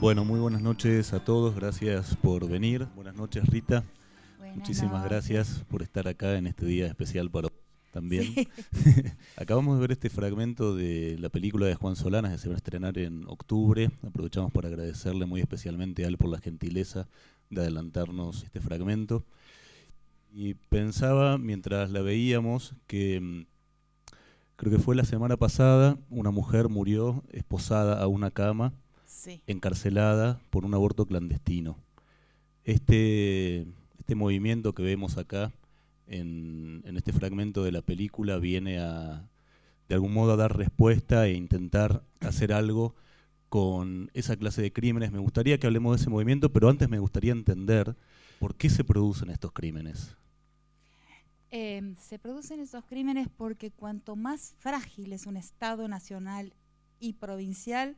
Bueno, muy buenas noches a todos, gracias por venir. Buenas noches, Rita. Muchísimas gracias por estar acá en este día especial para vos también. Sí. Acabamos de ver este fragmento de la película de Juan Solanas que se va a estrenar en octubre. Aprovechamos para agradecerle muy especialmente a él por la gentileza de adelantarnos este fragmento. Y pensaba, mientras la veíamos, que creo que fue la semana pasada, una mujer murió esposada a una cama, Sí. encarcelada por un aborto clandestino. Este movimiento que vemos acá en este fragmento de la película viene a, de algún modo, a dar respuesta e intentar hacer algo con esa clase de crímenes. Me gustaría que hablemos de ese movimiento, pero antes me gustaría entender por qué se producen estos crímenes. Se producen estos crímenes porque cuanto más frágil es un Estado nacional y provincial,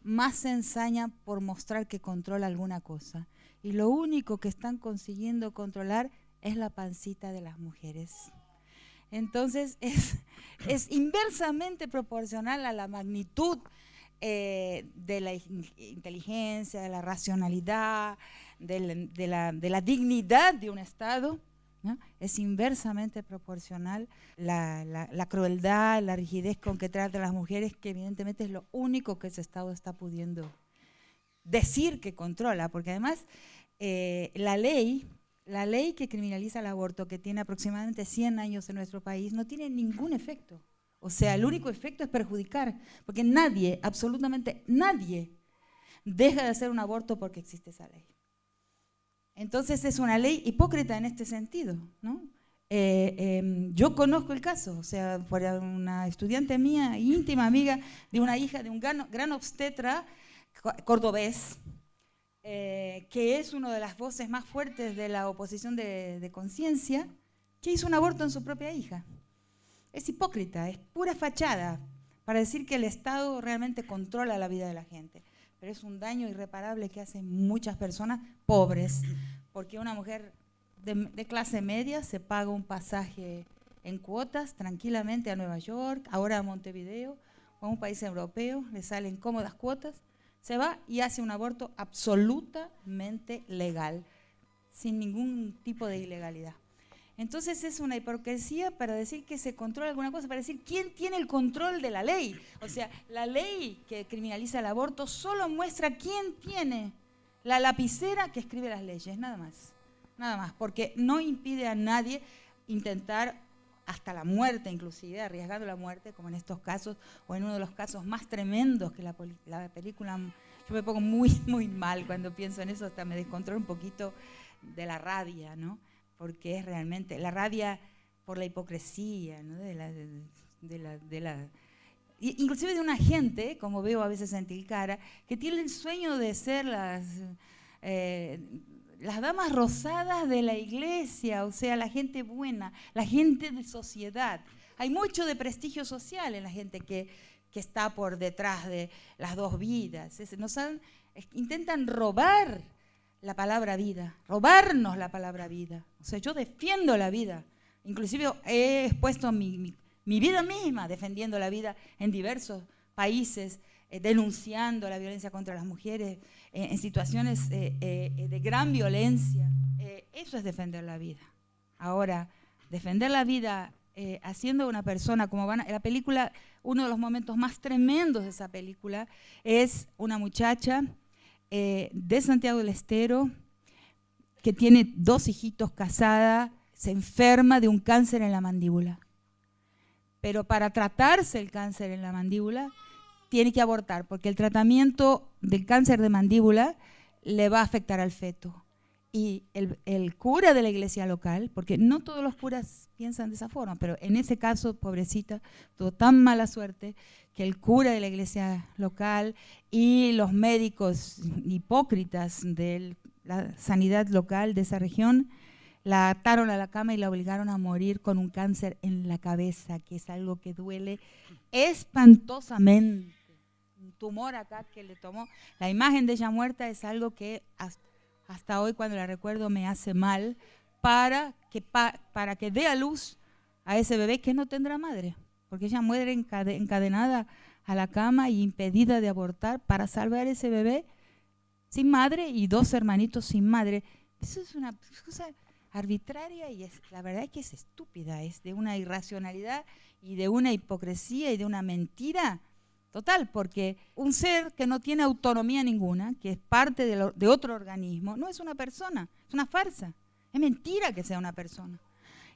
más se ensaña por mostrar que controla alguna cosa. Y lo único que están consiguiendo controlar es la pancita de las mujeres. Entonces es inversamente proporcional a la magnitud de la inteligencia, de la racionalidad, de la dignidad de un Estado, ¿no? Es inversamente proporcional la crueldad, la rigidez con que trata a las mujeres, que evidentemente es lo único que ese Estado está pudiendo decir que controla, porque además la ley que criminaliza el aborto, que tiene aproximadamente 100 años en nuestro país, no tiene ningún efecto. O sea, el único efecto es perjudicar, porque nadie, absolutamente nadie, deja de hacer un aborto porque existe esa ley. Entonces es una ley hipócrita en este sentido, ¿no? Yo conozco el caso, o sea, por una estudiante mía, íntima amiga de una hija de un gran obstetra cordobés, que es una de las voces más fuertes de la oposición de conciencia, que hizo un aborto en su propia hija. Es hipócrita, es pura fachada para decir que el Estado realmente controla la vida de la gente, pero es un daño irreparable que hacen muchas personas pobres, porque una mujer de clase media se paga un pasaje en cuotas tranquilamente a Nueva York, ahora a Montevideo, o a un país europeo, le salen cómodas cuotas, se va y hace un aborto absolutamente legal, sin ningún tipo de ilegalidad. Entonces es una hipocresía para decir que se controla alguna cosa, para decir quién tiene el control de la ley. O sea, la ley que criminaliza el aborto solo muestra quién tiene la lapicera que escribe las leyes, nada más. Nada más, porque no impide a nadie intentar hasta la muerte, inclusive, arriesgando la muerte, como en estos casos, o en uno de los casos más tremendos que la película. Yo me pongo muy, muy mal cuando pienso en eso, hasta me descontrolo un poquito de la rabia, ¿no? Porque es realmente la rabia por la hipocresía, ¿no? Inclusive de una gente, como veo a veces en Tilcara, que tiene el sueño de ser las damas rosadas de la iglesia, o sea, la gente buena, la gente de sociedad. Hay mucho de prestigio social en la gente que está por detrás de las dos vidas. Intentan robar la palabra vida, robarnos la palabra vida. O sea, yo defiendo la vida. Inclusive he expuesto mi vida misma defendiendo la vida en diversos países, denunciando la violencia contra las mujeres, en situaciones de gran violencia. Eso es defender la vida. Ahora, defender la vida haciendo una persona, como van en la película, uno de los momentos más tremendos de esa película es una muchacha de Santiago del Estero, que tiene 2 hijitos, casada, se enferma de un cáncer en la mandíbula. Pero para tratarse el cáncer en la mandíbula, tiene que abortar, porque el tratamiento del cáncer de mandíbula le va a afectar al feto. Y el cura de la iglesia local, porque no todos los curas piensan de esa forma, pero en ese caso, pobrecita, tuvo tan mala suerte que el cura de la iglesia local y los médicos hipócritas de la sanidad local de esa región la ataron a la cama y la obligaron a morir con un cáncer en la cabeza, que es algo que duele espantosamente. Un tumor acá que le tomó. La imagen de ella muerta es algo que hasta hoy, cuando la recuerdo, me hace mal, para que dé a luz a ese bebé que no tendrá madre, porque ella muere encadenada a la cama y impedida de abortar para salvar ese bebé sin madre y 2 hermanitos sin madre. Eso es una cosa arbitraria y la verdad es que es estúpida, es de una irracionalidad y de una hipocresía y de una mentira total, porque un ser que no tiene autonomía ninguna, que es parte de otro organismo, no es una persona, es una farsa. Es mentira que sea una persona.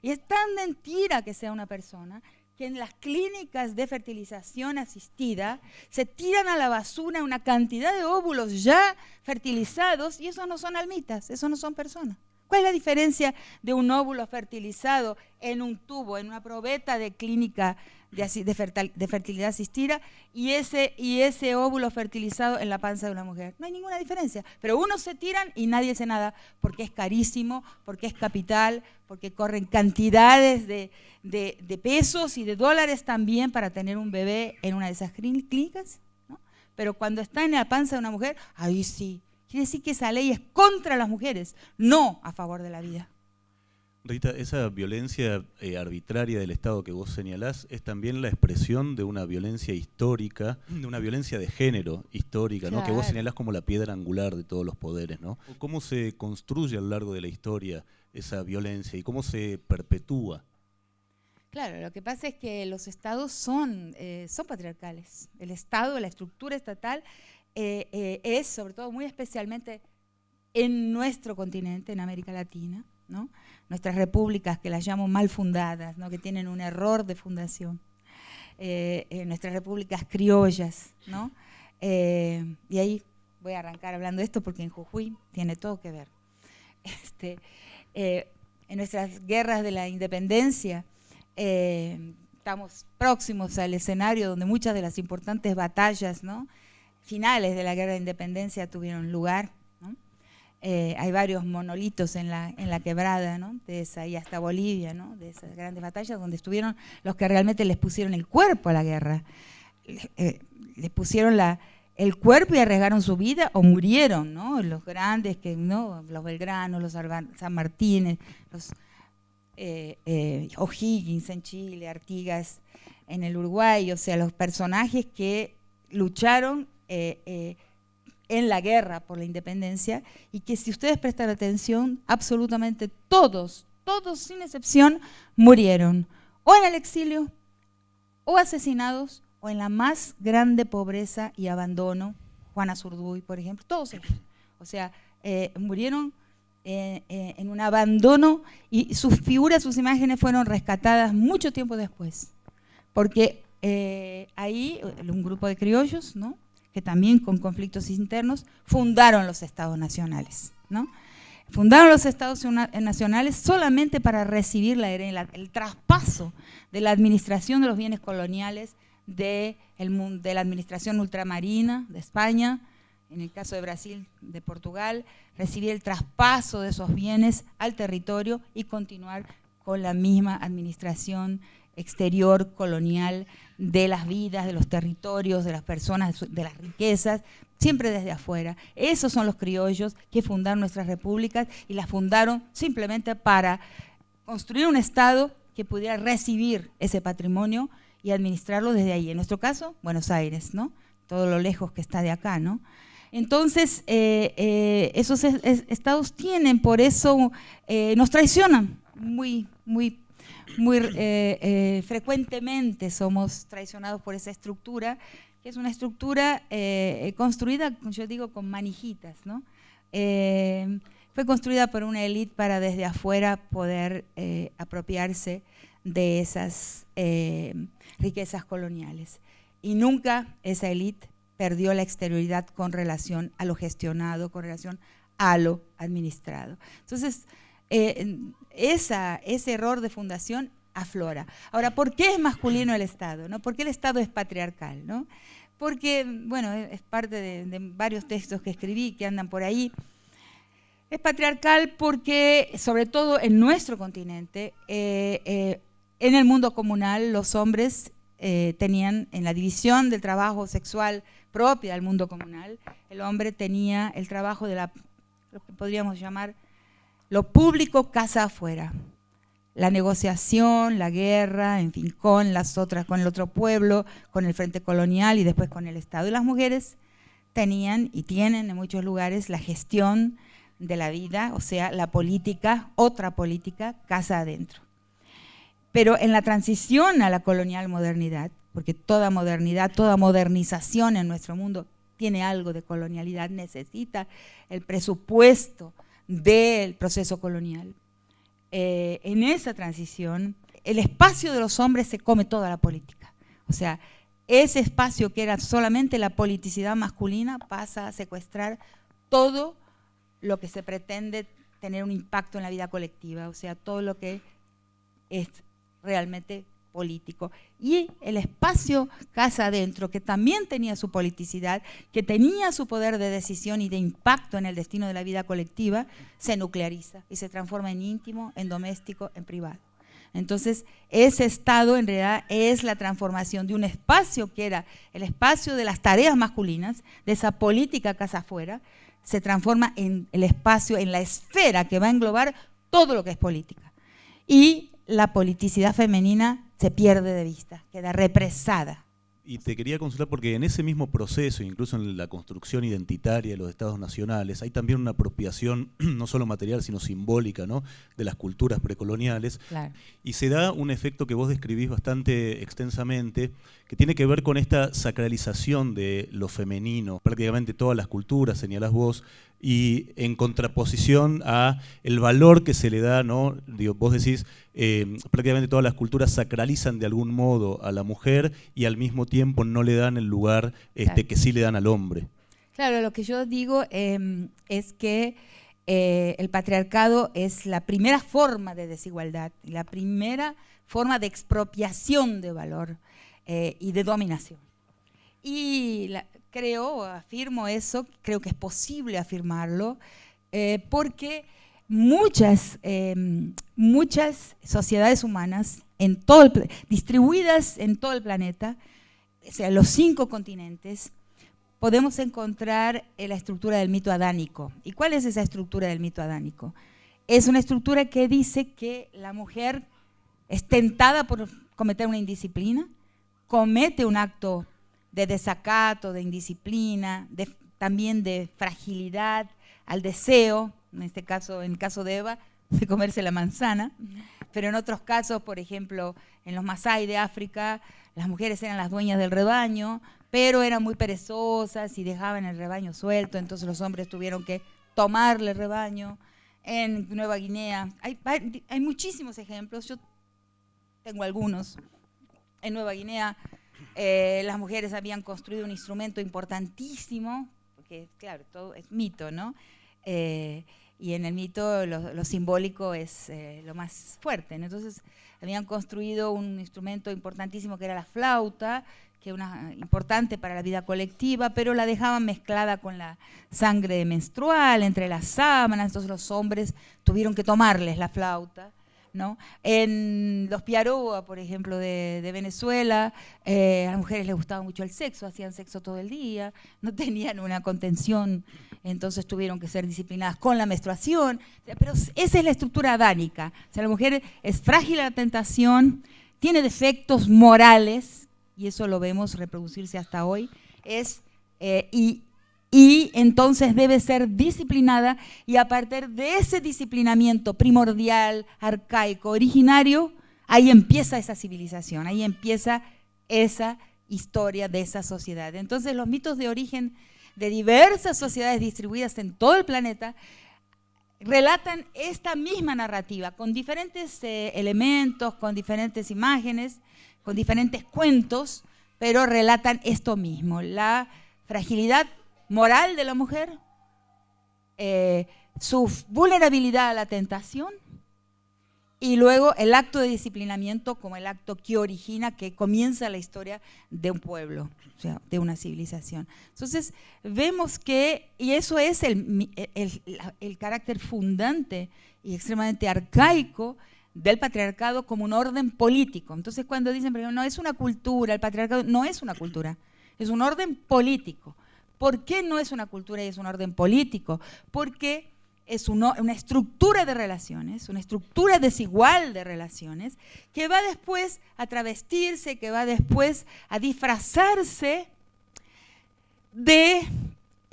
Y es tan mentira que sea una persona que en las clínicas de fertilización asistida se tiran a la basura una cantidad de óvulos ya fertilizados y esos no son almitas, esos no son personas. ¿Cuál es la diferencia de un óvulo fertilizado en un tubo, en una probeta de clínica de fertilidad asistida y ese óvulo fertilizado en la panza de una mujer? No hay ninguna diferencia, pero unos se tiran y nadie hace nada porque es carísimo, porque es capital, porque corren cantidades de pesos y de dólares también para tener un bebé en una de esas clínicas, ¿no? Pero cuando está en la panza de una mujer, ahí sí. Quiere decir que esa ley es contra las mujeres, no a favor de la vida. Rita, esa violencia arbitraria del Estado que vos señalás es también la expresión de una violencia histórica, de una violencia de género histórica, ¿no? Que vos señalás como la piedra angular de todos los poderes, ¿no? ¿Cómo se construye a lo largo de la historia esa violencia y cómo se perpetúa? Claro, lo que pasa es que los estados son patriarcales. El Estado, la estructura estatal, es, sobre todo, muy especialmente en nuestro continente, en América Latina, ¿no? Nuestras repúblicas, que las llamo mal fundadas, ¿no? Que tienen un error de fundación, nuestras repúblicas criollas, ¿no? Y ahí voy a arrancar hablando de esto porque en Jujuy tiene todo que ver. En nuestras guerras de la independencia estamos próximos al escenario donde muchas de las importantes batallas, ¿no? Finales de la guerra de independencia tuvieron lugar, ¿no? Hay varios monolitos en la quebrada, ¿no? De esa, y hasta Bolivia, ¿no? De esas grandes batallas donde estuvieron los que realmente les pusieron el cuerpo a la guerra, les pusieron el cuerpo y arriesgaron su vida o murieron, ¿no? Los grandes, ¿no? Los Belgrano, los San Martínez, los O'Higgins en Chile, Artigas en el Uruguay, o sea, los personajes que lucharon en la guerra por la independencia y que, si ustedes prestan atención, absolutamente todos sin excepción murieron o en el exilio o asesinados o en la más grande pobreza y abandono. Juana Zurduy, por ejemplo, todos ellos, o sea, murieron en un abandono y sus figuras, sus imágenes fueron rescatadas mucho tiempo después, porque ahí un grupo de criollos, ¿no? Que también con conflictos internos fundaron los estados nacionales, ¿no? Fundaron los estados nacionales solamente para recibir el traspaso de la administración de los bienes coloniales de la administración ultramarina de España, en el caso de Brasil, de Portugal, recibir el traspaso de esos bienes al territorio y continuar con la misma administración exterior colonial de las vidas, de los territorios, de las personas, de las riquezas, siempre desde afuera. Esos son los criollos que fundaron nuestras repúblicas y las fundaron simplemente para construir un Estado que pudiera recibir ese patrimonio y administrarlo desde ahí. En nuestro caso, Buenos Aires, ¿no? Todo lo lejos que está de acá, ¿no? Entonces, esos estados tienen, por eso nos traicionan muy frecuentemente. Somos traicionados por esa estructura, que es una estructura construida, yo digo, con manijitas, ¿no? Fue construida por una élite para desde afuera poder apropiarse de esas riquezas coloniales. Y nunca esa élite perdió la exterioridad con relación a lo gestionado, con relación a lo administrado. Entonces, ese error de fundación aflora. Ahora, ¿por qué es masculino el Estado, ¿no? ¿Por qué el Estado es patriarcal, ¿no? Porque, bueno, es parte de varios textos que escribí que andan por ahí. Es patriarcal porque, sobre todo en nuestro continente, en el mundo comunal, los hombres tenían, en la división del trabajo sexual propia del mundo comunal, el hombre tenía el trabajo de lo que podríamos llamar lo público casa afuera, la negociación, la guerra, en fin, con el otro pueblo, con el frente colonial y después con el Estado. Y las mujeres tenían y tienen en muchos lugares la gestión de la vida, o sea, la política, otra política, casa adentro. Pero en la transición a la colonial modernidad, porque toda modernidad, toda modernización en nuestro mundo tiene algo de colonialidad, necesita el presupuesto del proceso colonial. En esa transición, el espacio de los hombres se come toda la política. O sea, ese espacio que era solamente la politicidad masculina pasa a secuestrar todo lo que se pretende tener un impacto en la vida colectiva, o sea, todo lo que es realmente político. Y el espacio casa adentro, que también tenía su politicidad, que tenía su poder de decisión y de impacto en el destino de la vida colectiva, se nucleariza y se transforma en íntimo, en doméstico, en privado. Entonces, ese estado en realidad es la transformación de un espacio que era el espacio de las tareas masculinas, de esa política casa afuera, se transforma en el espacio, en la esfera que va a englobar todo lo que es política. Y la politicidad femenina se pierde de vista, queda represada. Y te quería consultar porque en ese mismo proceso, incluso en la construcción identitaria de los estados nacionales, hay también una apropiación no solo material, sino simbólica, ¿no?, de las culturas precoloniales. Claro. Y se da un efecto que vos describís bastante extensamente, que tiene que ver con esta sacralización de lo femenino. Prácticamente todas las culturas, señalás vos, y en contraposición a el valor que se le da, ¿no? Digo, vos decís, prácticamente todas las culturas sacralizan de algún modo a la mujer y al mismo tiempo no le dan el lugar Claro. que sí le dan al hombre. Claro, lo que yo digo es que el patriarcado es la primera forma de desigualdad, la primera forma de expropiación de valor y de dominación. Y afirmo eso, creo que es posible afirmarlo, porque muchas sociedades humanas distribuidas en todo el planeta, o sea, los 5 continentes, podemos encontrar la estructura del mito adánico. ¿Y cuál es esa estructura del mito adánico? Es una estructura que dice que la mujer es tentada por cometer una indisciplina, comete un acto de desacato, de indisciplina, también de fragilidad al deseo, en este caso, en el caso de Eva, de comerse la manzana, pero en otros casos, por ejemplo, en los Masái de África, las mujeres eran las dueñas del rebaño, pero eran muy perezosas y dejaban el rebaño suelto, entonces los hombres tuvieron que tomarle el rebaño. En Nueva Guinea, hay muchísimos ejemplos, yo tengo algunos. En Nueva Guinea las mujeres habían construido un instrumento importantísimo, porque claro, todo es mito, ¿no? Y en el mito lo simbólico es lo más fuerte, ¿no? Entonces habían construido un instrumento importantísimo que era la flauta, que es importante para la vida colectiva, pero la dejaban mezclada con la sangre menstrual, entre las sábanas, entonces los hombres tuvieron que tomarles la flauta, ¿no? En los Piaroa, por ejemplo, de Venezuela, a las mujeres les gustaba mucho el sexo, hacían sexo todo el día, no tenían una contención, entonces tuvieron que ser disciplinadas con la menstruación, pero esa es la estructura adánica, o sea, la mujer es frágil a la tentación, tiene defectos morales, y eso lo vemos reproducirse hasta hoy, y entonces debe ser disciplinada, y a partir de ese disciplinamiento primordial, arcaico, originario, ahí empieza esa civilización, ahí empieza esa historia de esa sociedad. Entonces los mitos de origen de diversas sociedades distribuidas en todo el planeta relatan esta misma narrativa, con diferentes elementos, con diferentes imágenes, con diferentes cuentos, pero relatan esto mismo, la fragilidad moral de la mujer, su vulnerabilidad a la tentación, y luego el acto de disciplinamiento como el acto que origina, que comienza la historia de un pueblo, o sea, de una civilización. Entonces vemos que, y eso es el carácter fundante y extremadamente arcaico del patriarcado como un orden político. Entonces cuando dicen, no es una cultura, el patriarcado no es una cultura, es un orden político. ¿Por qué no es una cultura y es un orden político? Porque es una estructura de relaciones, una estructura desigual de relaciones, que va después a travestirse, que va después a disfrazarse de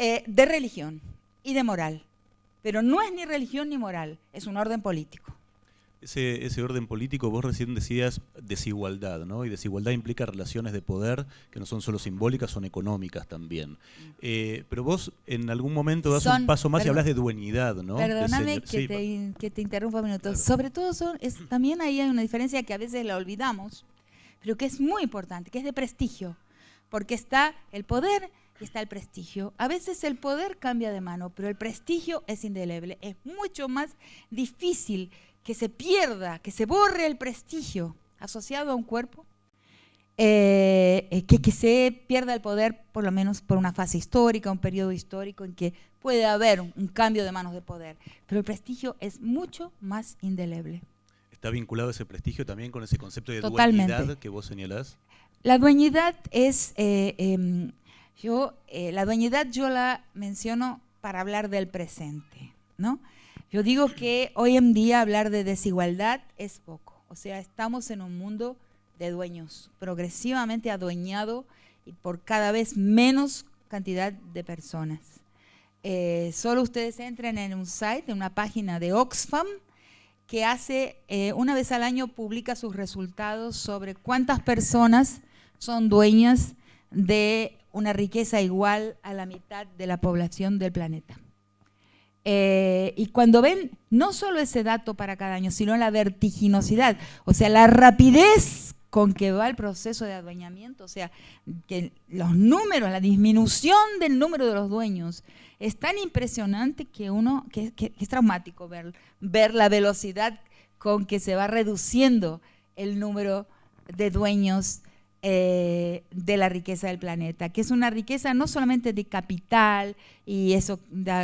de religión y de moral. Pero no es ni religión ni moral, es un orden político. Ese orden político, vos recién decías desigualdad, ¿no? Y desigualdad implica relaciones de poder que no son solo simbólicas, son económicas también. Pero vos en algún momento das un paso más y hablas de dueñidad, ¿no? Perdóname que te interrumpa un minuto. Claro. Sobre todo también ahí hay una diferencia que a veces la olvidamos, pero que es muy importante, que es de prestigio. Porque está el poder y está el prestigio. A veces el poder cambia de mano, pero el prestigio es indeleble. Es mucho más difícil que se pierda, que se borre el prestigio asociado a un cuerpo, que se pierda el poder por lo menos por una fase histórica, un periodo histórico en que puede haber un cambio de manos de poder. Pero el prestigio es mucho más indeleble. ¿Está vinculado ese prestigio también con ese concepto de Totalmente. dueñidad que vos señalás? La dueñidad es, la dueñidad yo la menciono para hablar del presente, ¿no? Yo digo que hoy en día hablar de desigualdad es poco. O sea, estamos en un mundo de dueños, progresivamente adueñado y por cada vez menos cantidad de personas. Solo ustedes entren en un site, en una página de Oxfam, que hace, una vez al año publica sus resultados sobre cuántas personas son dueñas de una riqueza igual a la mitad de la población del planeta. Y cuando ven no solo ese dato para cada año, sino la vertiginosidad, o sea, la rapidez con que va el proceso de adueñamiento, o sea, que los números, la disminución del número de los dueños es tan impresionante que es traumático ver la velocidad con que se va reduciendo el número de dueños de la riqueza del planeta, que es una riqueza no solamente de capital y eso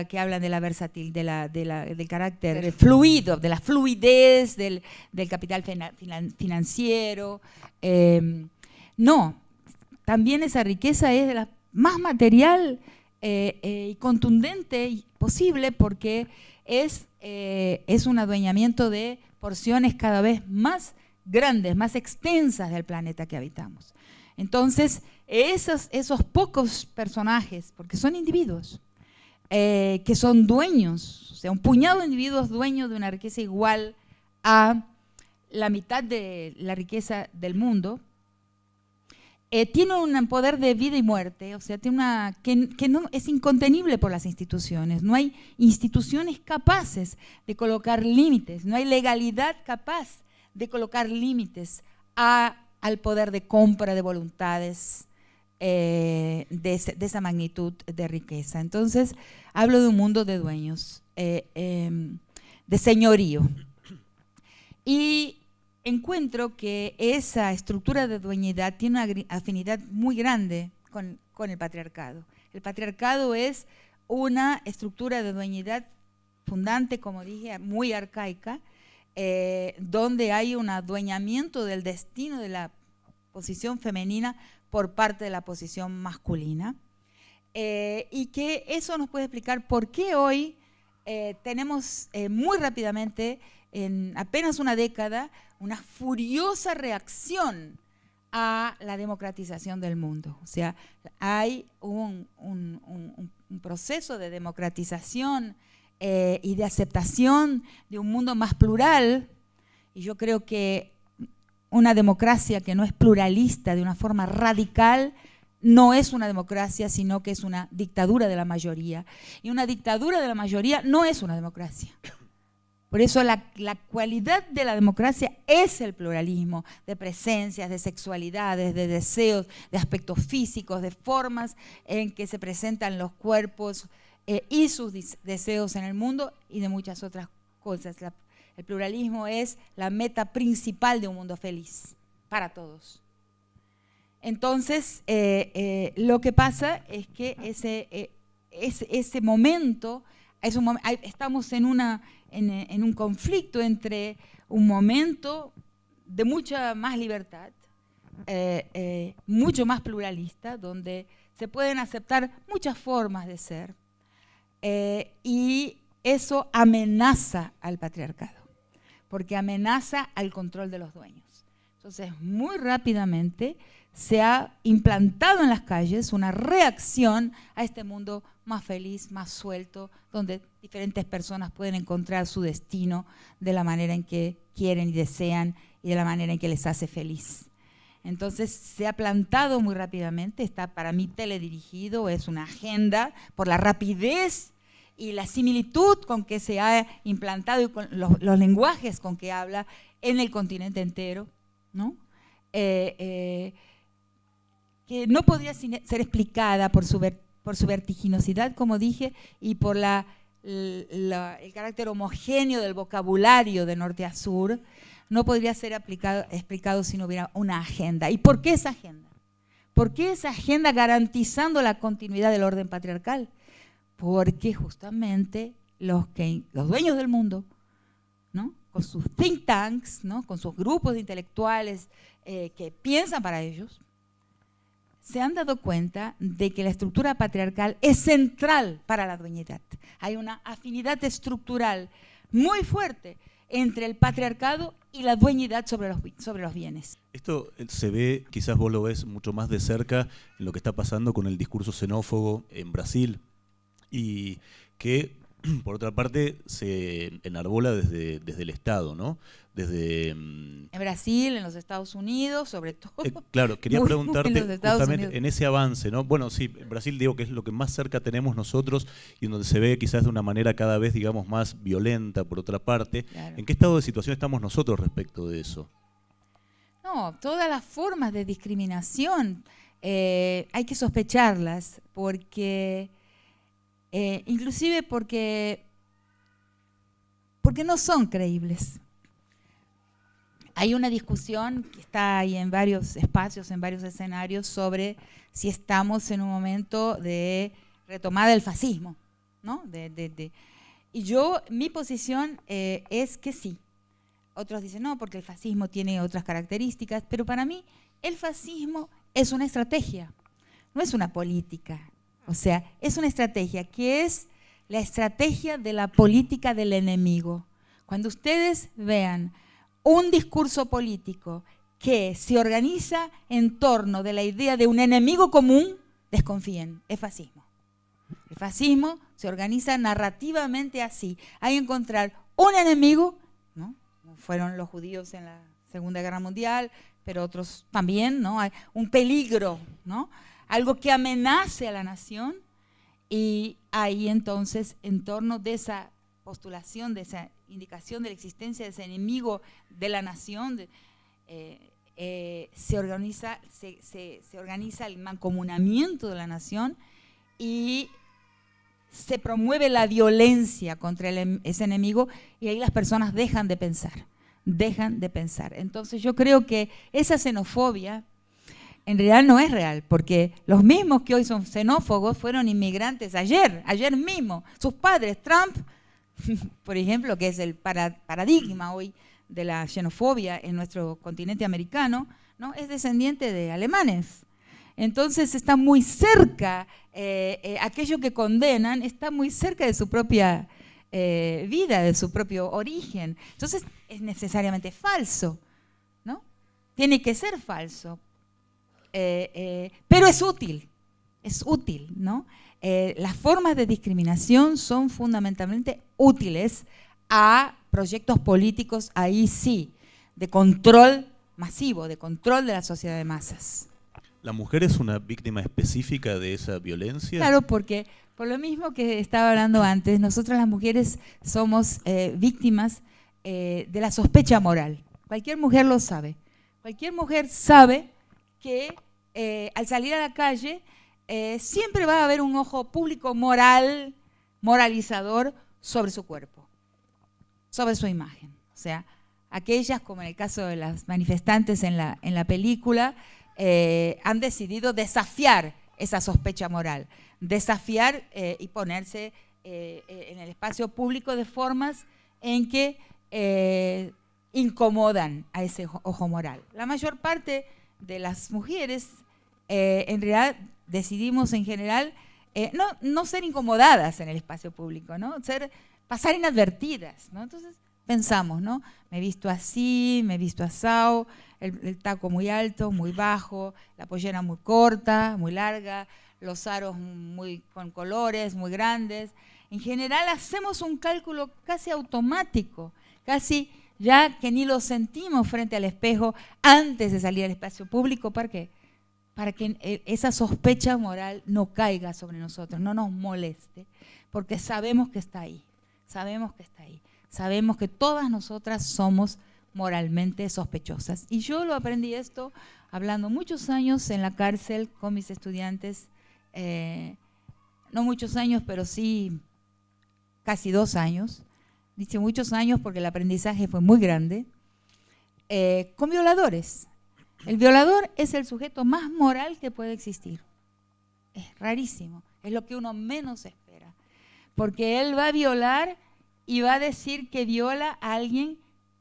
que hablan de la versatilidad, del carácter fluido, de la fluidez del capital financiero. No, también esa riqueza es de la más material y contundente posible porque es un adueñamiento de porciones cada vez más grandes, más extensas del planeta que habitamos. Entonces, esos pocos personajes, porque son individuos, que son dueños, o sea, un puñado de individuos dueños de una riqueza igual a la mitad de la riqueza del mundo, tiene un poder de vida y muerte, o sea, tiene que no, es incontenible por las instituciones. No hay instituciones capaces de colocar límites, no hay legalidad capaz de colocar límites al poder de compra de voluntades de esa magnitud de riqueza. Entonces, hablo de un mundo de dueños, de señorío. Y encuentro que esa estructura de dueñidad tiene una afinidad muy grande con el patriarcado. El patriarcado es una estructura de dueñidad fundante, como dije, muy arcaica, donde hay un adueñamiento del destino de la posición femenina por parte de la posición masculina, y que eso nos puede explicar por qué hoy tenemos muy rápidamente, en apenas una década, una furiosa reacción a la democratización del mundo. O sea, hay un proceso de democratización y de aceptación de un mundo más plural, y yo creo que una democracia que no es pluralista de una forma radical no es una democracia, sino que es una dictadura de la mayoría, y una dictadura de la mayoría no es una democracia. Por eso la cualidad de la democracia es el pluralismo de presencias, de sexualidades, de deseos, de aspectos físicos, de formas en que se presentan los cuerpos y sus deseos en el mundo, y de muchas otras cosas. El pluralismo es la meta principal de un mundo feliz para todos. Entonces, lo que pasa es que ese momento, estamos en un conflicto entre un momento de mucha más libertad, mucho más pluralista, donde se pueden aceptar muchas formas de ser, y eso amenaza al patriarcado, porque amenaza al control de los dueños. Entonces, muy rápidamente se ha implantado en las calles una reacción a este mundo más feliz, más suelto, donde diferentes personas pueden encontrar su destino de la manera en que quieren y desean y de la manera en que les hace feliz. Entonces se ha plantado muy rápidamente, está para mí teledirigido, es una agenda por la rapidez y la similitud con que se ha implantado y con los lenguajes con que habla en el continente entero, ¿no? Que no podría ser explicada por su vertiginosidad, como dije, y por el carácter homogéneo del vocabulario de norte a sur. No podría ser explicado si no hubiera una agenda. ¿Y por qué esa agenda? ¿Por qué esa agenda garantizando la continuidad del orden patriarcal? Porque justamente los dueños del mundo, ¿no? Con sus think tanks, ¿no? Con sus grupos de intelectuales que piensan para ellos, se han dado cuenta de que la estructura patriarcal es central para la dueñidad. Hay una afinidad estructural muy fuerte entre el patriarcado y la dueñidad sobre los bienes. Esto se ve, quizás vos lo ves mucho más de cerca en lo que está pasando con el discurso xenófobo en Brasil, y que, por otra parte, se enarbola desde el Estado, ¿no? En Brasil, en los Estados Unidos, sobre todo. Claro, quería preguntarte justamente Unidos. en ese avance, ¿no? Bueno, sí, Brasil digo que es lo que más cerca tenemos nosotros y en donde se ve quizás de una manera cada vez, digamos, más violenta, por otra parte. Claro. ¿En qué estado de situación estamos nosotros respecto de eso? No, todas las formas de discriminación hay que sospecharlas, porque inclusive porque no son creíbles. Hay una discusión que está ahí en varios espacios, en varios escenarios, sobre si estamos en un momento de retomada del fascismo, ¿no? Y mi posición es que sí. Otros dicen no, porque el fascismo tiene otras características, pero para mí el fascismo es una estrategia, no es una política. O sea, es una estrategia que es la estrategia de la política del enemigo. Cuando ustedes vean un discurso político que se organiza en torno de la idea de un enemigo común, desconfíen, es fascismo. El fascismo se organiza narrativamente así. Hay que encontrar un enemigo, ¿no? Fueron los judíos en la Segunda Guerra Mundial, pero otros también, ¿no? Hay un peligro, ¿no? Algo que amenace a la nación, y ahí entonces, en torno de esa postulación, de esa indicación de la existencia de ese enemigo de la nación, se organiza el mancomunamiento de la nación y se promueve la violencia contra ese enemigo, y ahí las personas dejan de pensar. Entonces yo creo que esa xenofobia en realidad no es real, porque los mismos que hoy son xenófobos fueron inmigrantes ayer mismo. Sus padres, Trump, por ejemplo, que es el paradigma hoy de la xenofobia en nuestro continente americano, ¿no? Es descendiente de alemanes. Entonces está muy cerca, aquello que condenan está muy cerca de su propia vida, de su propio origen. Entonces es necesariamente falso, ¿no? Tiene que ser falso. Pero es útil, ¿no? Las formas de discriminación son fundamentalmente útiles a proyectos políticos, ahí sí, de control masivo, de control de la sociedad de masas. ¿La mujer es una víctima específica de esa violencia? Claro, porque por lo mismo que estaba hablando antes, nosotras las mujeres somos víctimas de la sospecha moral. Cualquier mujer lo sabe. Cualquier mujer sabe que al salir a la calle siempre va a haber un ojo público moralizador sobre su cuerpo, sobre su imagen. O sea, aquellas, como en el caso de las manifestantes en la película, han decidido desafiar esa sospecha moral, desafiar y ponerse en el espacio público de formas en que incomodan a ese ojo moral. La mayor parte de las mujeres en realidad decidimos en general no ser incomodadas en el espacio público, ¿no? Pasar inadvertidas, ¿no? Entonces pensamos, ¿no? Me he visto así, me he visto asao, el taco muy alto, muy bajo, la pollera muy corta, muy larga, los aros con colores muy grandes. En general hacemos un cálculo casi automático, casi ya que ni lo sentimos frente al espejo antes de salir al espacio público. ¿Para qué? Para que esa sospecha moral no caiga sobre nosotros, no nos moleste, porque sabemos que está ahí, sabemos que está ahí, sabemos que todas nosotras somos moralmente sospechosas. Y yo lo aprendí esto hablando muchos años en la cárcel con mis estudiantes, no muchos años, pero sí casi 2 años. Dice muchos años porque el aprendizaje fue muy grande, con violadores. El violador es el sujeto más moral que puede existir. Es rarísimo, es lo que uno menos espera. Porque él va a violar y va a decir que viola a alguien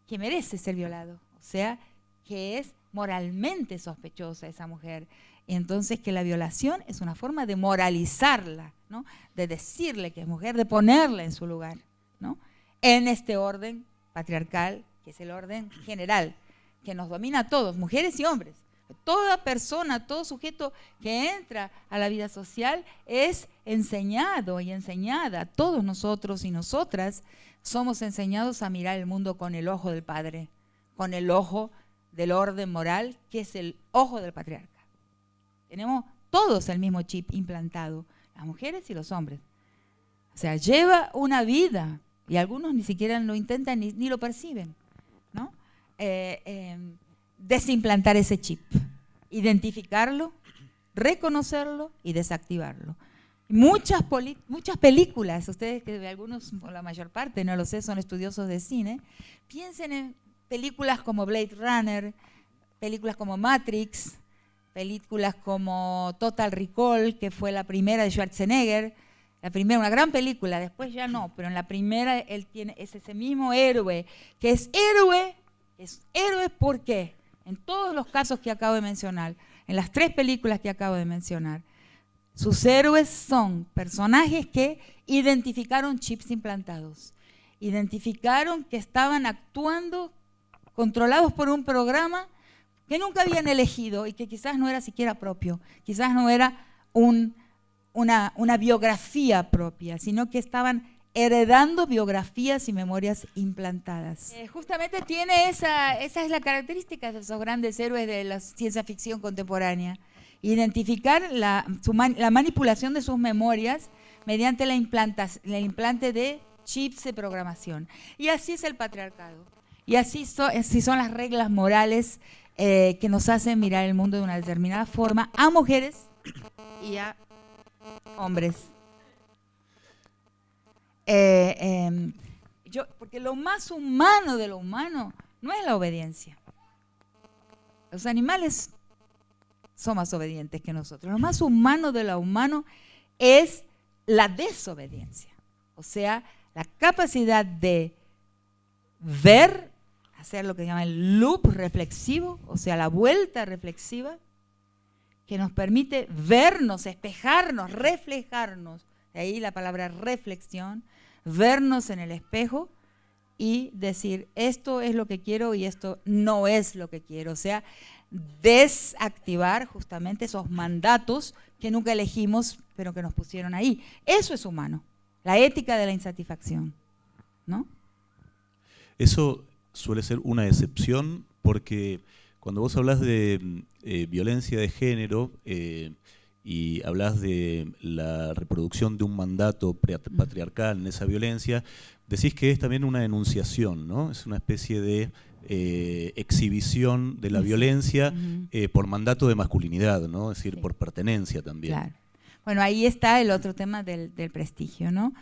que merece ser violado. O sea, que es moralmente sospechosa esa mujer. Y entonces que la violación es una forma de moralizarla, ¿no? De decirle que es mujer, de ponerla en su lugar, ¿no? En este orden patriarcal, que es el orden general, que nos domina a todos, mujeres y hombres. Toda persona, todo sujeto que entra a la vida social es enseñado y enseñada. Todos nosotros y nosotras somos enseñados a mirar el mundo con el ojo del padre, con el ojo del orden moral, que es el ojo del patriarca. Tenemos todos el mismo chip implantado, las mujeres y los hombres. O sea, lleva una vida, y algunos ni siquiera lo intentan ni lo perciben, ¿no? Desimplantar ese chip, identificarlo, reconocerlo y desactivarlo. Muchas películas, ustedes que algunos, o la mayor parte, no lo sé, son estudiosos de cine, piensen en películas como Blade Runner, películas como Matrix, películas como Total Recall, que fue la primera de Schwarzenegger, la primera, una gran película, después ya no, pero en la primera él es ese mismo héroe, que es héroe ¿por qué? En todos los casos que acabo de mencionar, en las 3 películas que acabo de mencionar, sus héroes son personajes que identificaron chips implantados, identificaron que estaban actuando controlados por un programa que nunca habían elegido y que quizás no era siquiera propio, quizás no era una biografía propia, sino que estaban heredando biografías y memorias implantadas. Justamente tiene esa es la característica de esos grandes héroes de la ciencia ficción contemporánea, identificar la manipulación de sus memorias mediante el implante de chips de programación. Y así es el patriarcado. Y así son las reglas morales que nos hacen mirar el mundo de una determinada forma a mujeres y a hombres. Porque lo más humano de lo humano no es la obediencia. Los animales son más obedientes que nosotros. Lo más humano de lo humano es la desobediencia. O sea, la capacidad de ver, hacer lo que se llama el loop reflexivo, o sea, la vuelta reflexiva, que nos permite vernos, espejarnos, reflejarnos. De ahí la palabra reflexión, vernos en el espejo y decir, esto es lo que quiero y esto no es lo que quiero. O sea, desactivar justamente esos mandatos que nunca elegimos, pero que nos pusieron ahí. Eso es humano, la ética de la insatisfacción, ¿no? Eso suele ser una excepción porque cuando vos hablas de violencia de género y hablas de la reproducción de un mandato patriarcal en esa violencia, decís que es también una enunciación, ¿no? Es una especie de exhibición de la violencia por mandato de masculinidad, ¿no? Es decir, por pertenencia también. Claro. Bueno, ahí está el otro tema del prestigio, ¿no?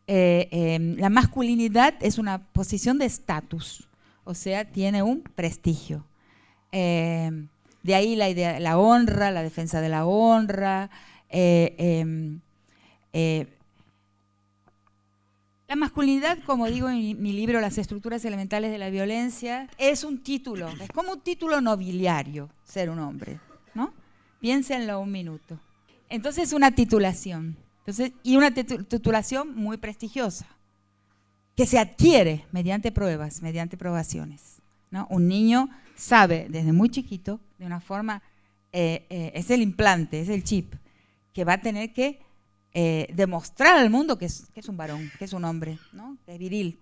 La masculinidad es una posición de estatus, o sea, tiene un prestigio. De ahí la idea, la honra, la defensa de la honra. La masculinidad, como digo en mi libro Las estructuras elementales de la violencia, es un título, es como un título nobiliario ser un hombre, ¿no? Piénsenlo un minuto. Entonces, una titulación. Y una titulación muy prestigiosa, que se adquiere mediante pruebas, mediante probaciones, ¿no? Un niño sabe desde muy chiquito, de una forma, es el implante, es el chip, que va a tener que demostrar al mundo que es un varón, que es un hombre, ¿no? Que es viril.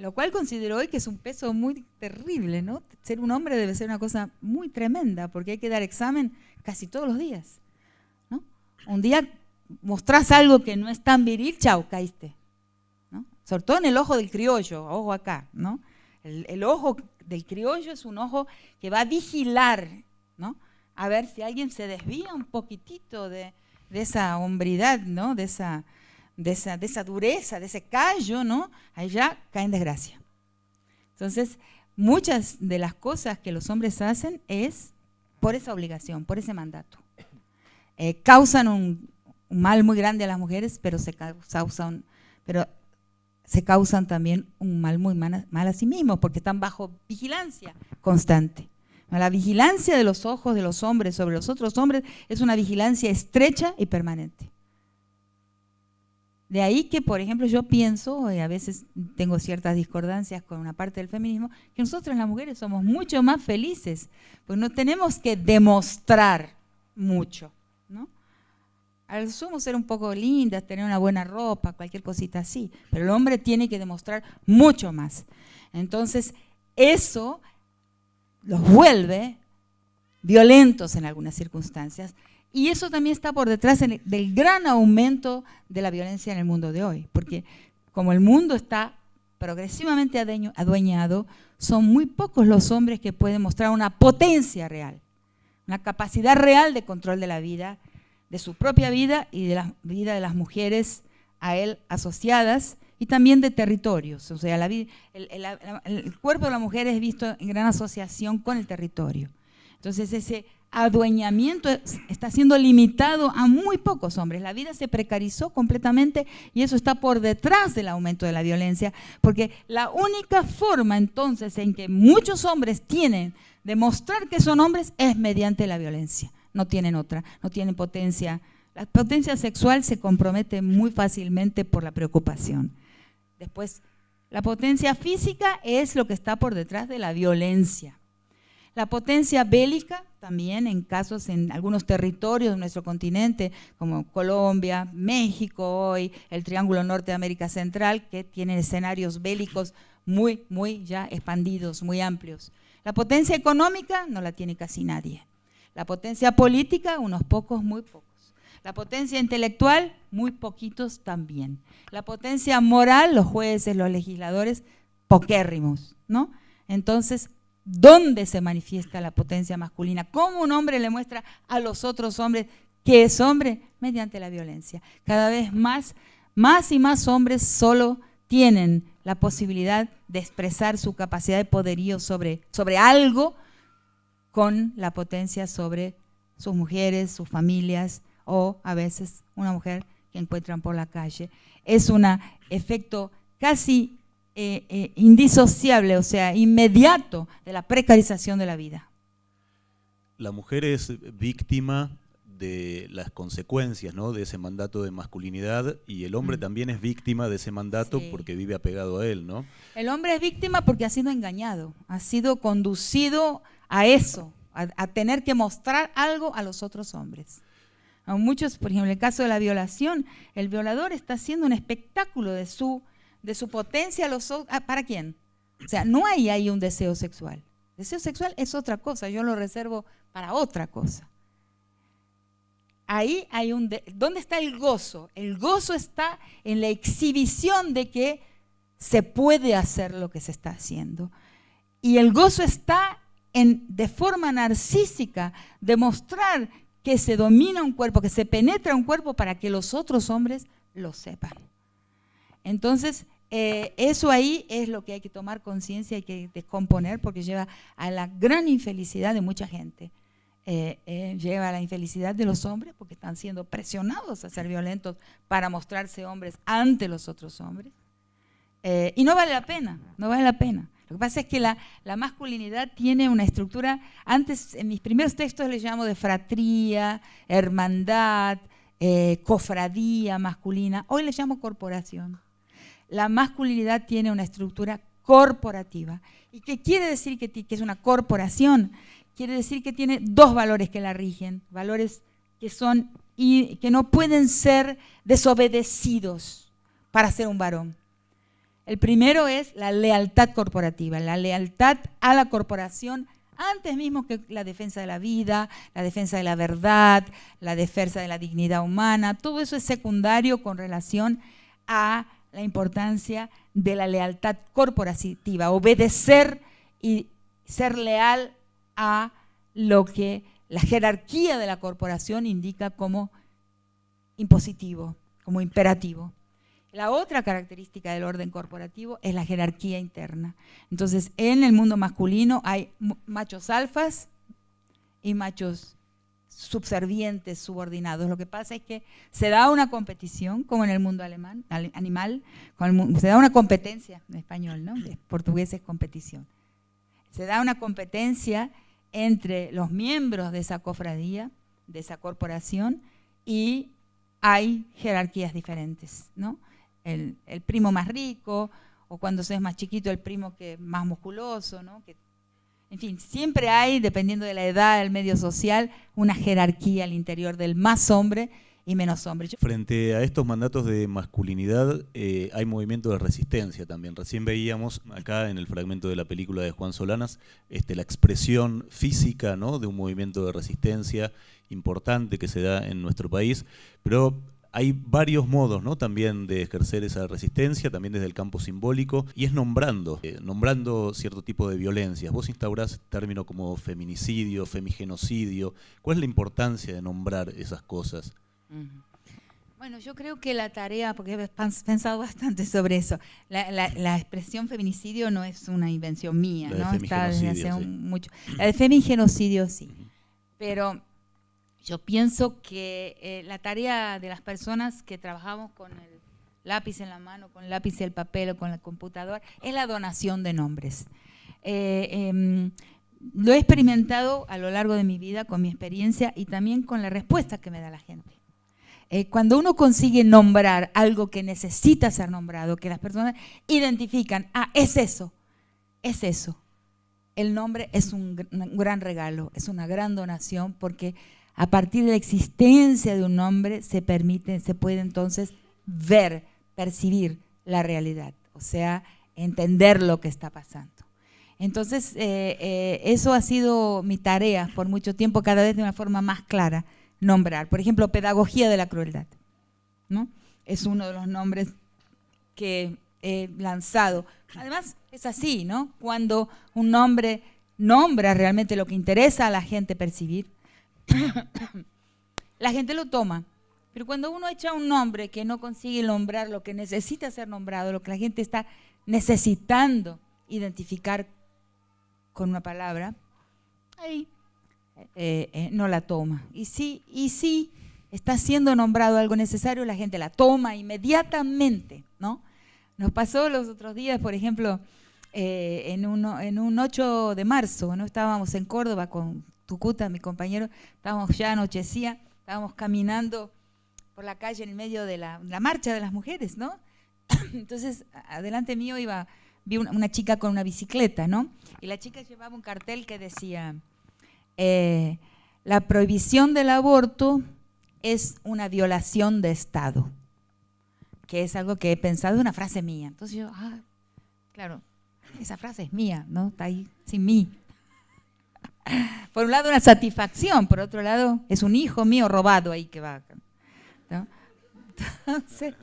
Lo cual considero hoy que es un peso muy terrible, ¿no? Ser un hombre debe ser una cosa muy tremenda, porque hay que dar examen casi todos los días, ¿no? Un día mostrás algo que no es tan viril, chau, caíste, ¿no? Sobre todo en el ojo del criollo, ojo acá, ¿no? El ojo del criollo es un ojo que va a vigilar, ¿no? A ver si alguien se desvía un poquitito de esa hombridad, ¿no? De esa dureza, de ese callo, ¿no? Ahí ya cae en desgracia. Entonces, muchas de las cosas que los hombres hacen es por esa obligación, por ese mandato. Causan un mal muy grande a las mujeres, pero se causan también un mal muy mal a sí mismos, porque están bajo vigilancia constante. La vigilancia de los ojos de los hombres sobre los otros hombres es una vigilancia estrecha y permanente. De ahí que, por ejemplo, yo pienso, y a veces tengo ciertas discordancias con una parte del feminismo, que nosotros las mujeres somos mucho más felices, porque no tenemos que demostrar mucho, ¿no? Al sumo ser un poco lindas, tener una buena ropa, cualquier cosita así, pero el hombre tiene que demostrar mucho más. Entonces, eso los vuelve violentos en algunas circunstancias, y eso también está por detrás del gran aumento de la violencia en el mundo de hoy, porque como el mundo está progresivamente adueñado, son muy pocos los hombres que pueden mostrar una potencia real, una capacidad real de control de la vida, de su propia vida y de la vida de las mujeres a él asociadas, y también de territorios. O sea, el cuerpo de la mujer es visto en gran asociación con el territorio. Entonces ese adueñamiento está siendo limitado a muy pocos hombres. La vida se precarizó completamente y eso está por detrás del aumento de la violencia, porque la única forma entonces en que muchos hombres tienen de mostrar que son hombres es mediante la violencia. No tienen otra, no tienen potencia. La potencia sexual se compromete muy fácilmente por la preocupación. Después, la potencia física es lo que está por detrás de la violencia. La potencia bélica también en casos en algunos territorios de nuestro continente, como Colombia, México hoy, el Triángulo Norte de América Central, que tienen escenarios bélicos muy ya expandidos, muy amplios. La potencia económica no la tiene casi nadie. La potencia política, unos pocos, muy pocos. La potencia intelectual, muy poquitos también. La potencia moral, los jueces, los legisladores, poquérrimos, ¿no? Entonces, ¿dónde se manifiesta la potencia masculina? ¿Cómo un hombre le muestra a los otros hombres que es hombre? Mediante la violencia. Cada vez más y más hombres solo tienen la posibilidad de expresar su capacidad de poderío sobre algo con la potencia sobre sus mujeres, sus familias, o a veces una mujer que encuentran por la calle. Es un efecto casi indisociable, o sea, inmediato de la precarización de la vida. La mujer es víctima de las consecuencias, ¿no?, de ese mandato de masculinidad, y el hombre también es víctima de ese mandato, sí, porque vive apegado a él, ¿no? El hombre es víctima porque ha sido engañado, ha sido conducido a eso, a tener que mostrar algo a los otros hombres. A muchos, por ejemplo, en el caso de la violación, el violador está haciendo un espectáculo de su potencia. ¿Para quién? O sea, no hay ahí un deseo sexual. El deseo sexual es otra cosa, yo lo reservo para otra cosa. Ahí hay ¿dónde está el gozo? El gozo está en la exhibición de que se puede hacer lo que se está haciendo. Y el gozo está de forma narcísica, demostrar que se domina un cuerpo, que se penetra un cuerpo para que los otros hombres lo sepan. Entonces, eso ahí es lo que hay que tomar conciencia y que descomponer, porque lleva a la gran infelicidad de mucha gente. Lleva a la infelicidad de los hombres porque están siendo presionados a ser violentos para mostrarse hombres ante los otros hombres. Y no vale la pena, no vale la pena. Lo que pasa es que la masculinidad tiene una estructura, antes en mis primeros textos les llamo de fratría, hermandad, cofradía masculina, hoy les llamo corporación. la masculinidad tiene una estructura corporativa. ¿Y qué quiere decir que es una corporación? Quiere decir que tiene dos valores que la rigen, valores que no pueden ser desobedecidos para ser un varón. El primero es la lealtad corporativa, la lealtad a la corporación antes mismo que la defensa de la vida, la defensa de la verdad, la defensa de la dignidad humana. Todo eso es secundario con relación a la importancia de la lealtad corporativa, obedecer y ser leal a lo que la jerarquía de la corporación indica como impositivo, como imperativo. La otra característica del orden corporativo es la jerarquía interna. Entonces, en el mundo masculino hay machos alfas y machos subservientes, subordinados. Lo que pasa es que se da una competición, como en el mundo animal, se da una competencia, en español, ¿no? En portugués es competición. Se da una competencia entre los miembros de esa cofradía, de esa corporación, y hay jerarquías diferentes, ¿no? El primo más rico, o cuando se es más chiquito, el primo que más musculoso, ¿no? En fin, siempre hay, dependiendo de la edad, el medio social, una jerarquía al interior del más hombre y menos hombre. Frente a estos mandatos de masculinidad, hay movimiento de resistencia también. Recién veíamos acá en el fragmento de la película de Juan Solanas la expresión física, ¿no?, de un movimiento de resistencia importante que se da en nuestro país, pero hay varios modos, ¿no?, también de ejercer esa resistencia, también desde el campo simbólico, y es nombrando cierto tipo de violencias. Vos instaurás términos como feminicidio, femigenocidio. ¿Cuál es la importancia de nombrar esas cosas? Bueno, yo creo que la tarea, porque he pensado bastante sobre eso, la expresión feminicidio no es una invención mía, ¿no? Está desde hace mucho. La de femigenocidio sí, pero yo pienso que la tarea de las personas que trabajamos con el lápiz en la mano, con el lápiz y el papel o con el computador, es la donación de nombres. Lo he experimentado a lo largo de mi vida con mi experiencia y también con la respuesta que me da la gente. Cuando uno consigue nombrar algo que necesita ser nombrado, que las personas identifican, es eso, el nombre es un gran regalo, es una gran donación, porque a partir de la existencia de un nombre se puede entonces ver, percibir la realidad, o sea, entender lo que está pasando. Entonces, eso ha sido mi tarea por mucho tiempo, cada vez de una forma más clara, nombrar. Por ejemplo, pedagogía de la crueldad, ¿no? Es uno de los nombres que he lanzado. Además, es así, ¿no? Cuando un nombre nombra realmente lo que interesa a la gente percibir, la gente lo toma. Pero cuando uno echa un nombre que no consigue nombrar lo que necesita ser nombrado, lo que la gente está necesitando identificar con una palabra, ahí no la toma. Y si está siendo nombrado algo necesario, la gente la toma inmediatamente, ¿no? Nos pasó los otros días, por ejemplo, en un 8 de marzo, ¿no? Estábamos en Córdoba con Tucuta, mi compañero, estábamos ya anochecía, estábamos caminando por la calle en el medio de la marcha de las mujeres, ¿no? Entonces, adelante mío vi una chica con una bicicleta, ¿no? Y la chica llevaba un cartel que decía: la prohibición del aborto es una violación de Estado, que es algo que he pensado, una frase mía. Entonces yo, claro, esa frase es mía, ¿no? Está ahí sin mí. Por un lado una satisfacción, por otro lado es un hijo mío robado ahí que va, ¿no? Entonces,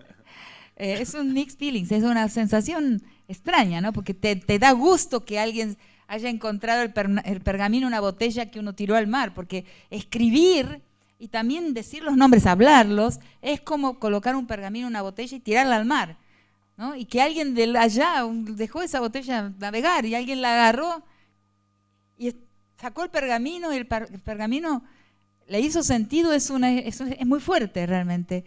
es un mixed feelings, es una sensación extraña, ¿no? Porque te da gusto que alguien haya encontrado el pergamino en una botella que uno tiró al mar, porque escribir y también decir los nombres, hablarlos, es como colocar un pergamino en una botella y tirarla al mar, ¿no? Y que alguien de allá dejó esa botella navegar y alguien la agarró y sacó el pergamino, y el pergamino le hizo sentido, es muy fuerte realmente.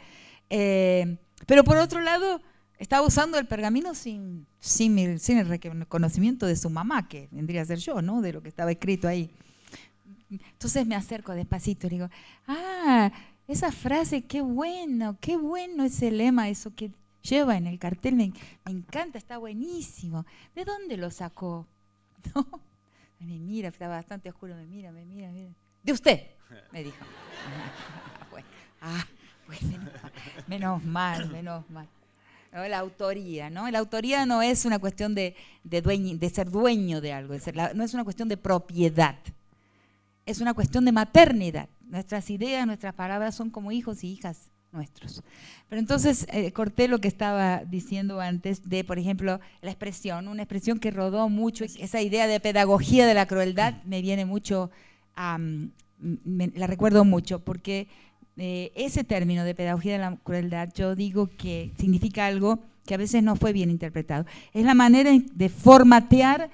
Pero por otro lado, estaba usando el pergamino sin el reconocimiento de su mamá, que vendría a ser yo, ¿no? De lo que estaba escrito ahí. Entonces me acerco despacito y digo, esa frase, qué bueno ese lema, eso que lleva en el cartel, me encanta, está buenísimo. ¿De dónde lo sacó? ¿No? Me mira, está bastante oscuro, me mira. De usted, me dijo. Bueno, menos mal. ¿No? La autoría, ¿no? La autoría no es una cuestión de ser dueño de algo, no es una cuestión de propiedad, es una cuestión de maternidad. Nuestras ideas, nuestras palabras son como hijos y hijas nuestros. Pero entonces corté lo que estaba diciendo antes de, por ejemplo, la expresión, una expresión que rodó mucho, esa idea de pedagogía de la crueldad me viene mucho, la recuerdo mucho, porque ese término de pedagogía de la crueldad, yo digo que significa algo que a veces no fue bien interpretado. Es la manera de formatear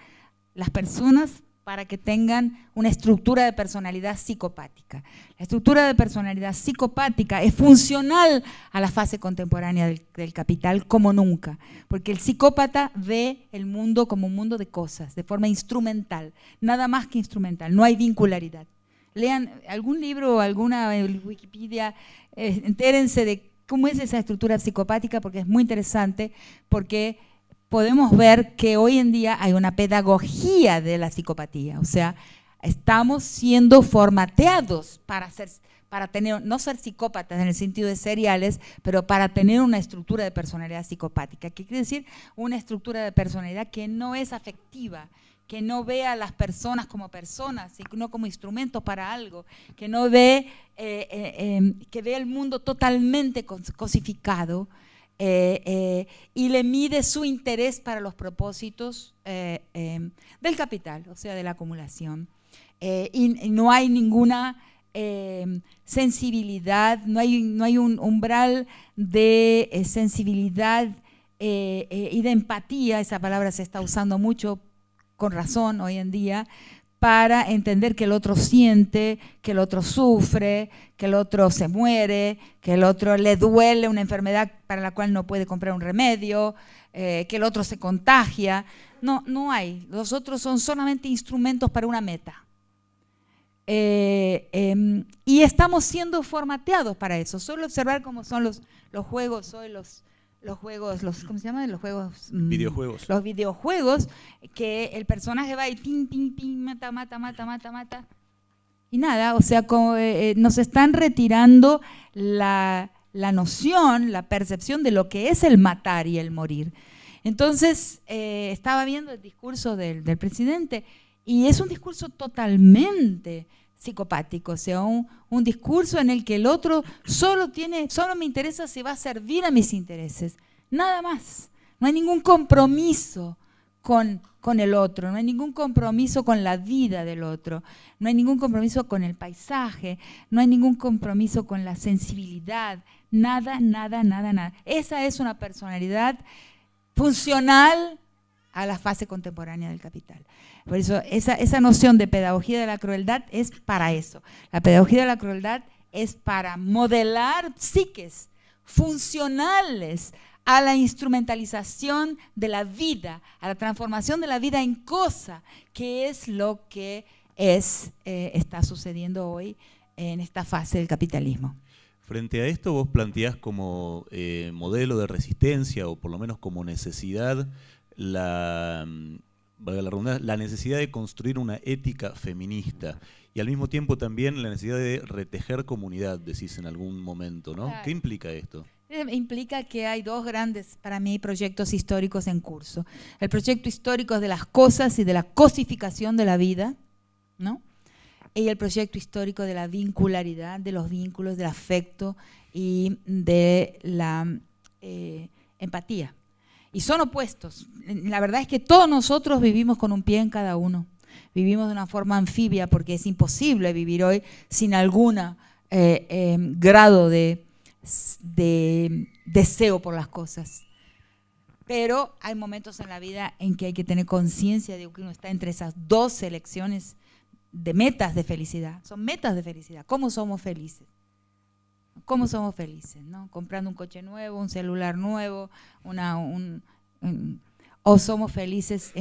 las personas para que tengan una estructura de personalidad psicopática. La estructura de personalidad psicopática es funcional a la fase contemporánea del capital como nunca, porque el psicópata ve el mundo como un mundo de cosas, de forma instrumental, nada más que instrumental, no hay vincularidad. Lean algún libro o alguna Wikipedia, entérense de cómo es esa estructura psicopática, porque es muy interesante, porque podemos ver que hoy en día hay una pedagogía de la psicopatía, o sea, estamos siendo formateados para tener, no ser psicópatas en el sentido de seriales, pero para tener una estructura de personalidad psicopática. ¿Qué quiere decir? Una estructura de personalidad que no es afectiva, que no ve a las personas como personas, sino como instrumentos para algo, que no ve, que ve el mundo totalmente cosificado, y le mide su interés para los propósitos del capital, o sea, de la acumulación. Y no hay ninguna sensibilidad, no hay un umbral de sensibilidad y de empatía, esa palabra se está usando mucho, con razón hoy en día, para entender que el otro siente, que el otro sufre, que el otro se muere, que el otro le duele una enfermedad para la cual no puede comprar un remedio, que el otro se contagia. No hay. Los otros son solamente instrumentos para una meta. Y estamos siendo formateados para eso. Solo observar cómo son los juegos hoy, ¿cómo se llaman? Los juegos. Videojuegos. Los videojuegos, que el personaje va y ping, mata. Y nada, o sea, como, nos están retirando la noción, la percepción de lo que es el matar y el morir. Entonces, estaba viendo el discurso del presidente y es un discurso totalmente psicopático, o sea, un discurso en el que el otro solo me interesa si va a servir a mis intereses, nada más. No hay ningún compromiso con el otro, no hay ningún compromiso con la vida del otro, no hay ningún compromiso con el paisaje, no hay ningún compromiso con la sensibilidad, nada. Esa es una personalidad funcional a la fase contemporánea del capital. Por eso esa noción de pedagogía de la crueldad es para eso. La pedagogía de la crueldad es para modelar psiques funcionales a la instrumentalización de la vida, a la transformación de la vida en cosa, que es lo que está sucediendo hoy en esta fase del capitalismo. Frente a esto, vos planteás como modelo de resistencia, o por lo menos como necesidad, valga la redundancia, la necesidad de construir una ética feminista y al mismo tiempo también la necesidad de retejer comunidad, decís en algún momento, ¿no? Claro. ¿Qué implica esto? Implica que hay dos grandes, para mí, proyectos históricos en curso. El proyecto histórico de las cosas y de la cosificación de la vida, ¿no? Y el proyecto histórico de la vincularidad, de los vínculos, del afecto y de la empatía. Y son opuestos. La verdad es que todos nosotros vivimos con un pie en cada uno. Vivimos de una forma anfibia porque es imposible vivir hoy sin algún grado de deseo por las cosas. Pero hay momentos en la vida en que hay que tener conciencia de que uno está entre esas dos selecciones de metas de felicidad. Son metas de felicidad. ¿Cómo somos felices? ¿Cómo somos felices? ¿No? Comprando un coche nuevo, un celular nuevo, o somos felices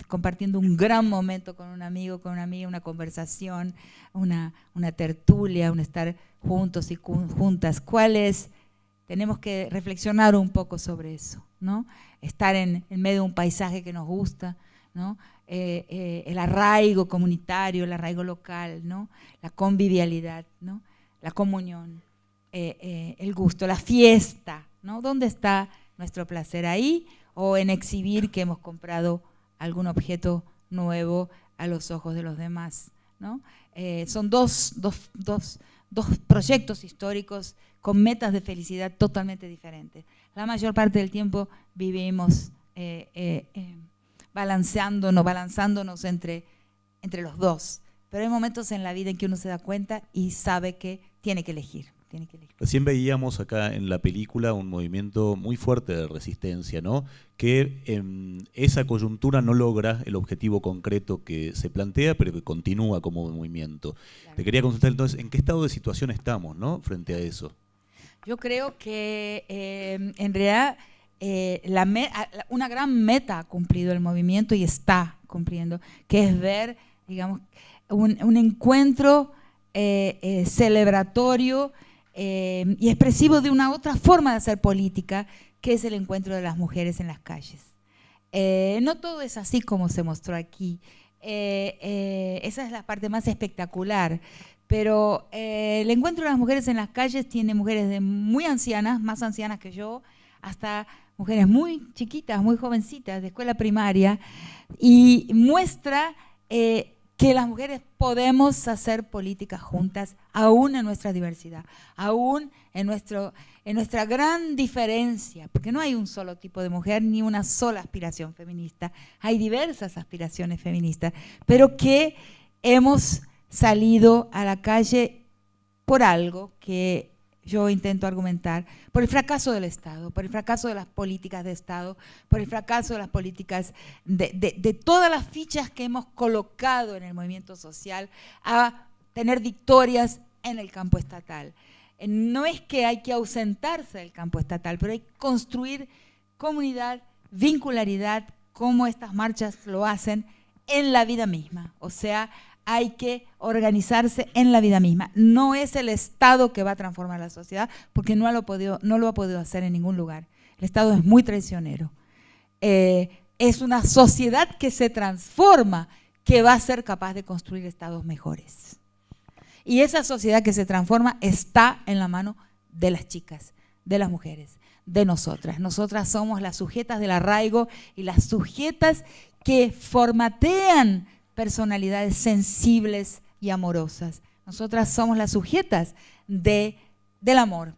compartiendo un gran momento con un amigo, con una amiga, una conversación, una tertulia, un estar juntos y juntas. ¿Cuál es tenemos que reflexionar un poco sobre eso, ¿no? Estar en medio de un paisaje que nos gusta, ¿no? El arraigo comunitario, el arraigo local, ¿no? La convivialidad, ¿no? La comunión, el gusto, la fiesta, ¿no? ¿Dónde está nuestro placer? ¿Ahí o en exhibir que hemos comprado algún objeto nuevo a los ojos de los demás, ¿no? Son dos proyectos históricos con metas de felicidad totalmente diferentes. La mayor parte del tiempo vivimos balanzándonos entre los dos, pero hay momentos en la vida en que uno se da cuenta y sabe que tiene que elegir. Recién veíamos acá en la película un movimiento muy fuerte de resistencia, ¿no? Que esa coyuntura no logra el objetivo concreto que se plantea, pero que continúa como movimiento. Claro. Te quería consultar entonces, ¿en qué estado de situación estamos, ¿no? Frente a eso. Yo creo que en realidad una gran meta ha cumplido el movimiento y está cumpliendo, que es ver, digamos, un encuentro celebratorio y expresivo de una otra forma de hacer política, que es el encuentro de las mujeres en las calles. No todo es así como se mostró aquí. Esa es la parte más espectacular. Pero el encuentro de las mujeres en las calles tiene mujeres muy ancianas, más ancianas que yo, hasta mujeres muy chiquitas, muy jovencitas, de escuela primaria, y muestra que las mujeres podemos hacer políticas juntas, aún en nuestra diversidad, aún en nuestra gran diferencia, porque no hay un solo tipo de mujer ni una sola aspiración feminista, hay diversas aspiraciones feministas, pero que hemos salido a la calle por algo que yo intento argumentar, por el fracaso del Estado, por el fracaso de las políticas de Estado, por el fracaso de las políticas de todas las fichas que hemos colocado en el movimiento social a tener victorias en el campo estatal. No es que hay que ausentarse del campo estatal, pero hay que construir comunidad, vincularidad, como estas marchas lo hacen en la vida misma, o sea, hay que organizarse en la vida misma. No es el Estado que va a transformar la sociedad, porque no lo ha podido hacer en ningún lugar. El Estado es muy traicionero. Es una sociedad que se transforma, que va a ser capaz de construir estados mejores. Y esa sociedad que se transforma está en la mano de las chicas, de las mujeres, de nosotras. Nosotras somos las sujetas del arraigo y las sujetas que formatean personalidades sensibles y amorosas. Nosotras somos las sujetas del amor.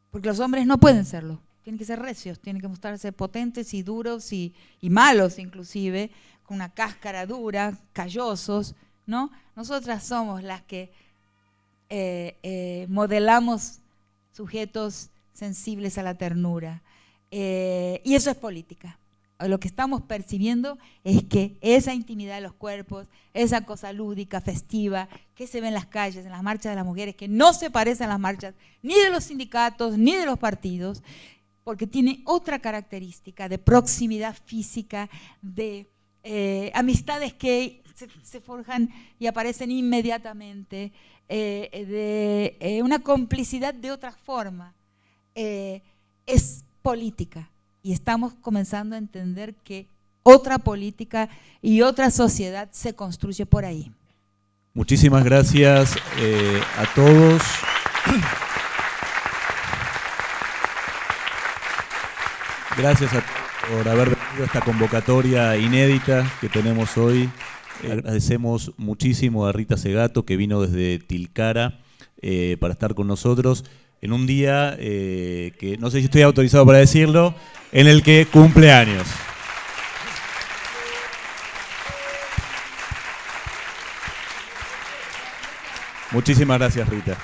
Porque los hombres no pueden serlo. Tienen que ser recios, tienen que mostrarse potentes y duros y malos inclusive, con una cáscara dura, callosos, ¿no? Nosotras somos las que modelamos sujetos sensibles a la ternura. Y eso es política. Lo que estamos percibiendo es que esa intimidad de los cuerpos, esa cosa lúdica, festiva, que se ve en las calles, en las marchas de las mujeres, que no se parecen a las marchas ni de los sindicatos ni de los partidos, porque tiene otra característica de proximidad física, de amistades que se forjan y aparecen inmediatamente, de una complicidad de otra forma. Es política. Y estamos comenzando a entender que otra política y otra sociedad se construye por ahí. Muchísimas gracias a todos. Gracias por haber venido a esta convocatoria inédita que tenemos hoy. Agradecemos muchísimo a Rita Segato, que vino desde Tilcara para estar con nosotros en un día que no sé si estoy autorizado para decirlo, en el que cumple años. Muchísimas gracias, Rita.